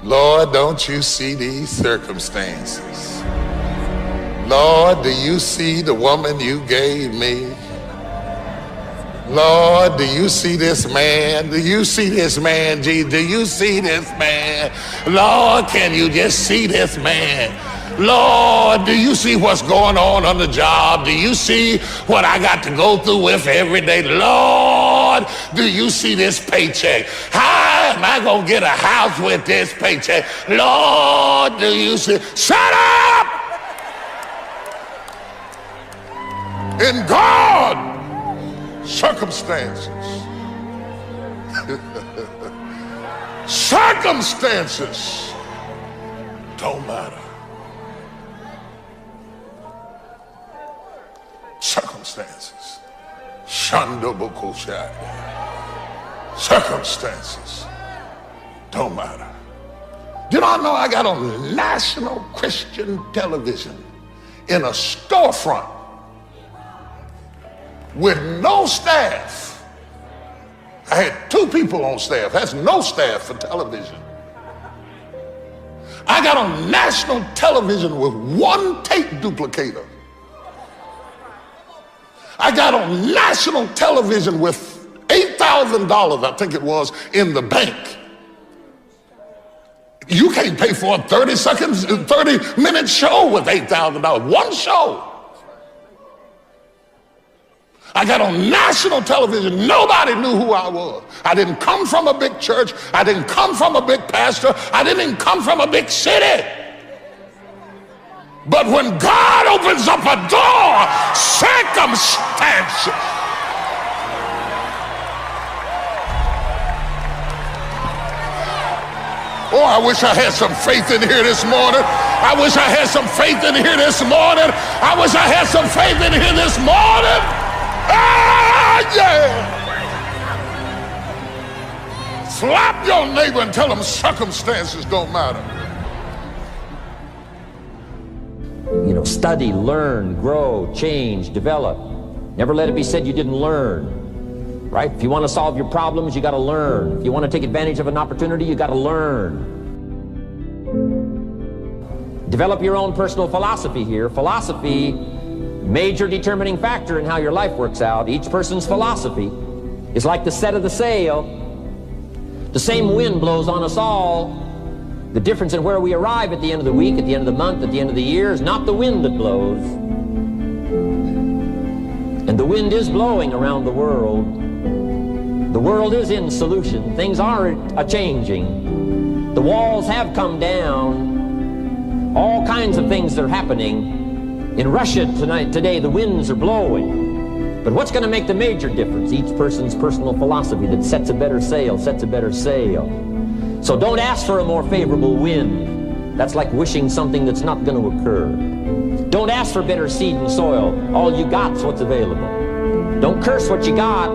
Lord, don't you see these circumstances? Lord, do you see the woman you gave me? Lord, do you see this man? Do you see this man, Jesus? Do you see this man? Lord, can you just see this man? Lord, do you see what's going on the job? Do you see what I got to go through with every day? Lord, do you see this paycheck? How am I going to get a house with this paycheck? Lord, do you see? Shut up! In God, circumstances. Circumstances don't matter. Circumstances. Circumstances don't matter. Did I know I got on national Christian television in a storefront with no staff? I had 2 people on staff. That's no staff for television. I got on national television with 1 tape duplicator. I got on national television with $8,000, I think it was, in the bank. You can't pay for a 30-minute show with $8,000. 1 show. I got on national television. Nobody knew who I was. I didn't come from a big church. I didn't come from a big pastor. I didn't even come from a big city. But when God opens up a door, circumstances. Oh, I wish I had some faith in here this morning. I wish I had some faith in here this morning. I wish I had some faith in here this morning. Ah, yeah. Slap your neighbor and tell them circumstances don't matter. You know, study, learn, grow, change, develop. Never let it be said you didn't learn, right? If you want to solve your problems, you got to learn. If you want to take advantage of an opportunity, you got to learn. Develop your own personal philosophy here. Philosophy, major determining factor in how your life works out. Each person's philosophy is like the set of the sail. The same wind blows on us all. The difference in where we arrive at the end of the week, at the end of the month, at the end of the year is not the wind that blows. And the wind is blowing around the world. The world is in solution. Things are a-changing. The walls have come down. All kinds of things are happening. In Russia today, the winds are blowing. But what's going to make the major difference? Each person's personal philosophy that sets a better sail, sets a better sail. So don't ask for a more favorable wind. That's like wishing something that's not going to occur. Don't ask for better seed and soil. All you got's what's available. Don't curse what you got.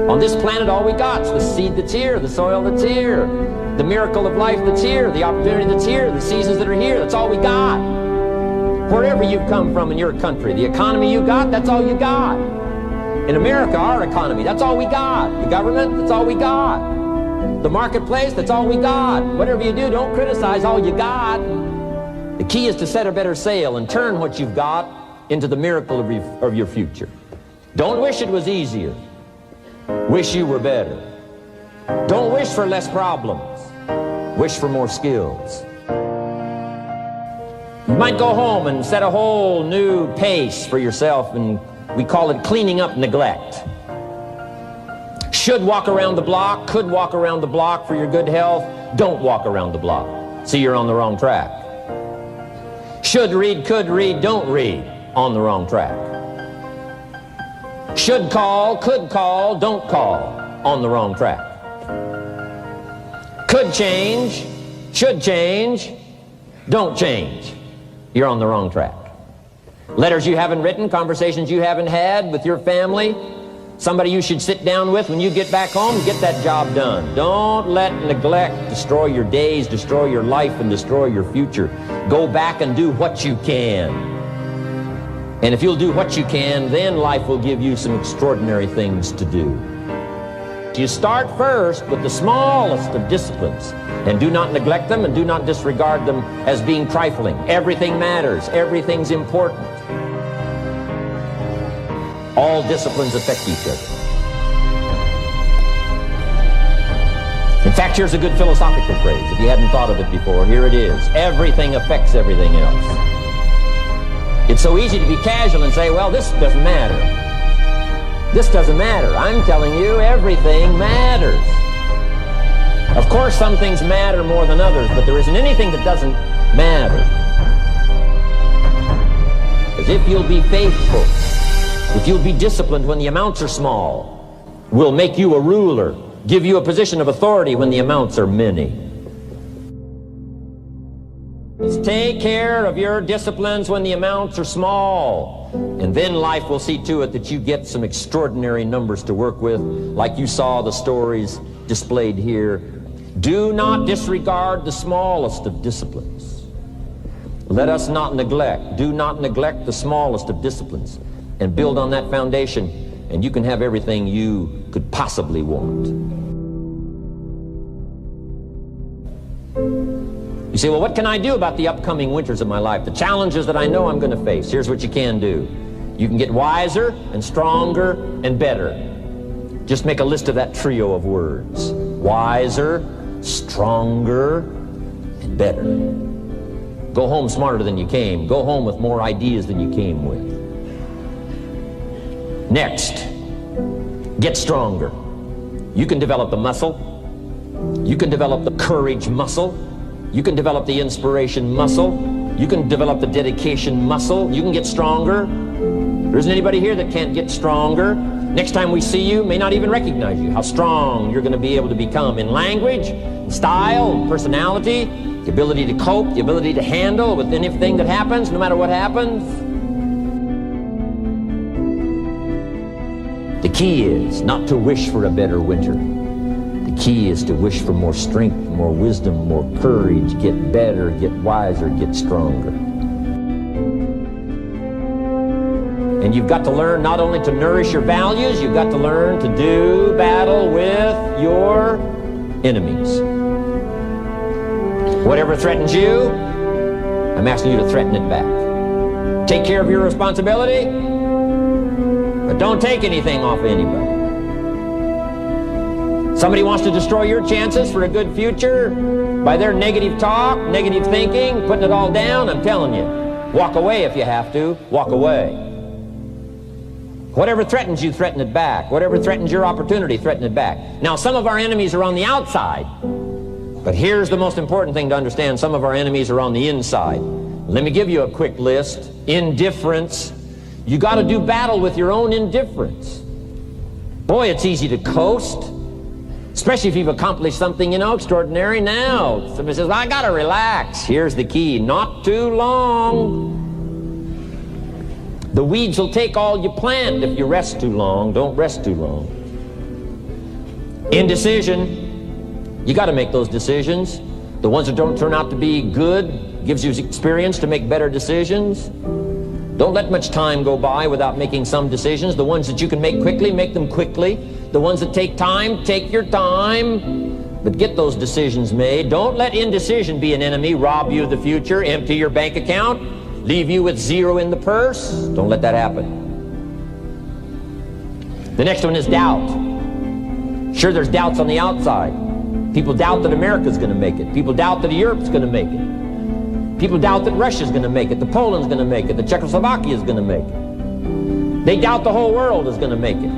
On this planet, all we got's the seed that's here, the soil that's here, the miracle of life that's here, the opportunity that's here, the seasons that are here. That's all we got. Wherever you've come from in your country, the economy you got, that's all you got. In America, our economy, that's all we got. The government, that's all we got. The marketplace, that's all we got. Whatever you do, don't criticize all you got. The key is to set a better sail and turn what you've got into the miracle of your future. Don't wish it was easier. Wish you were better. Don't wish for less problems. Wish for more skills. You might go home and set a whole new pace for yourself, and we call it cleaning up neglect. Should walk around the block, could walk around the block for your good health. Don't walk around the block. See, you're on the wrong track. Should read, could read, don't read. On the wrong track. Should call, could call, don't call. On the wrong track. Could change, should change, don't change. You're on the wrong track. Letters you haven't written, conversations you haven't had with your family, somebody you should sit down with when you get back home and get that job done. Don't let neglect destroy your days, destroy your life, and destroy your future. Go back and do what you can. And if you'll do what you can, then life will give you some extraordinary things to do. You start first with the smallest of disciplines, and do not neglect them and do not disregard them as being trifling. Everything matters. Everything's important. All disciplines affect each other. In fact, here's a good philosophical phrase. If you hadn't thought of it before, here it is. Everything affects everything else. It's so easy to be casual and say, well, this doesn't matter. This doesn't matter. I'm telling you, everything matters. Of course, some things matter more than others, but there isn't anything that doesn't matter. Because if you'll be faithful, if you'll be disciplined when the amounts are small, we'll make you a ruler, give you a position of authority when the amounts are many. Take care of your disciplines when the amounts are small, and then life will see to it that you get some extraordinary numbers to work with, like you saw the stories displayed here. Do not disregard the smallest of disciplines. Let us not neglect. Do not neglect the smallest of disciplines, and build on that foundation, and you can have everything you could possibly want. You say, well, what can I do about the upcoming winters of my life, the challenges that I know I'm going to face? Here's what you can do. You can get wiser and stronger and better. Just make a list of that trio of words. Wiser, stronger, and better. Go home smarter than you came. Go home with more ideas than you came with. Next, get stronger. You can develop the muscle. You can develop the courage muscle. You can develop the inspiration muscle. You can develop the dedication muscle. You can get stronger. There isn't anybody here that can't get stronger. Next time we see you, may not even recognize you. How strong you're going to be able to become in language, in style, in personality, the ability to cope, the ability to handle with anything that happens, no matter what happens. The key is not to wish for a better winter. The key is to wish for more strength, more wisdom, more courage, get better, get wiser, get stronger. And you've got to learn not only to nourish your values, you've got to learn to do battle with your enemies. Whatever threatens you, I'm asking you to threaten it back. Take care of your responsibility, but don't take anything off of anybody. Somebody wants to destroy your chances for a good future by their negative talk, negative thinking, putting it all down. I'm telling you, walk away if you have to. Walk away. Whatever threatens you, threaten it back. Whatever threatens your opportunity, threaten it back. Now, some of our enemies are on the outside, but here's the most important thing to understand. Some of our enemies are on the inside. Let me give you a quick list. Indifference. You got to do battle with your own indifference. Boy, it's easy to coast. Especially if you've accomplished something, extraordinary. Now, somebody says, well, I got to relax. Here's the key. Not too long. The weeds will take all you plant if you rest too long. Don't rest too long. Indecision. You got to make those decisions. The ones that don't turn out to be good gives you experience to make better decisions. Don't let much time go by without making some decisions. The ones that you can make quickly, make them quickly. The ones that take time, take your time, but get those decisions made. Don't let indecision be an enemy, rob you of the future, empty your bank account, leave you with zero in the purse. Don't let that happen. The next one is doubt. Sure, there's doubts on the outside. People doubt that America's going to make it. People doubt that Europe's going to make it. People doubt that Russia's going to make it, that Poland's going to make it, that Czechoslovakia's going to make it. They doubt the whole world is going to make it.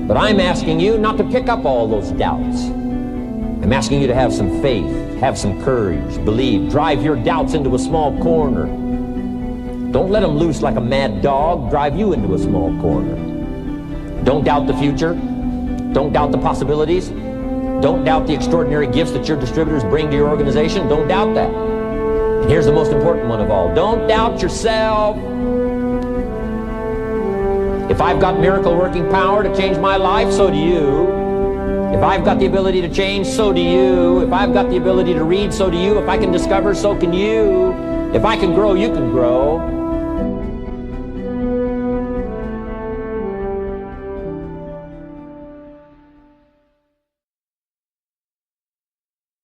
But I'm asking you not to pick up all those doubts. I'm asking you to have some faith, have some courage, believe, drive your doubts into a small corner. Don't let them loose like a mad dog, drive you into a small corner. Don't doubt the future. Don't doubt the possibilities. Don't doubt the extraordinary gifts that your distributors bring to your organization. Don't doubt that. And here's the most important one of all. Don't doubt yourself. If I've got miracle working power to change my life, so do you. If I've got the ability to change, so do you. If I've got the ability to read, so do you. If I can discover, so can you. If I can grow, you can grow.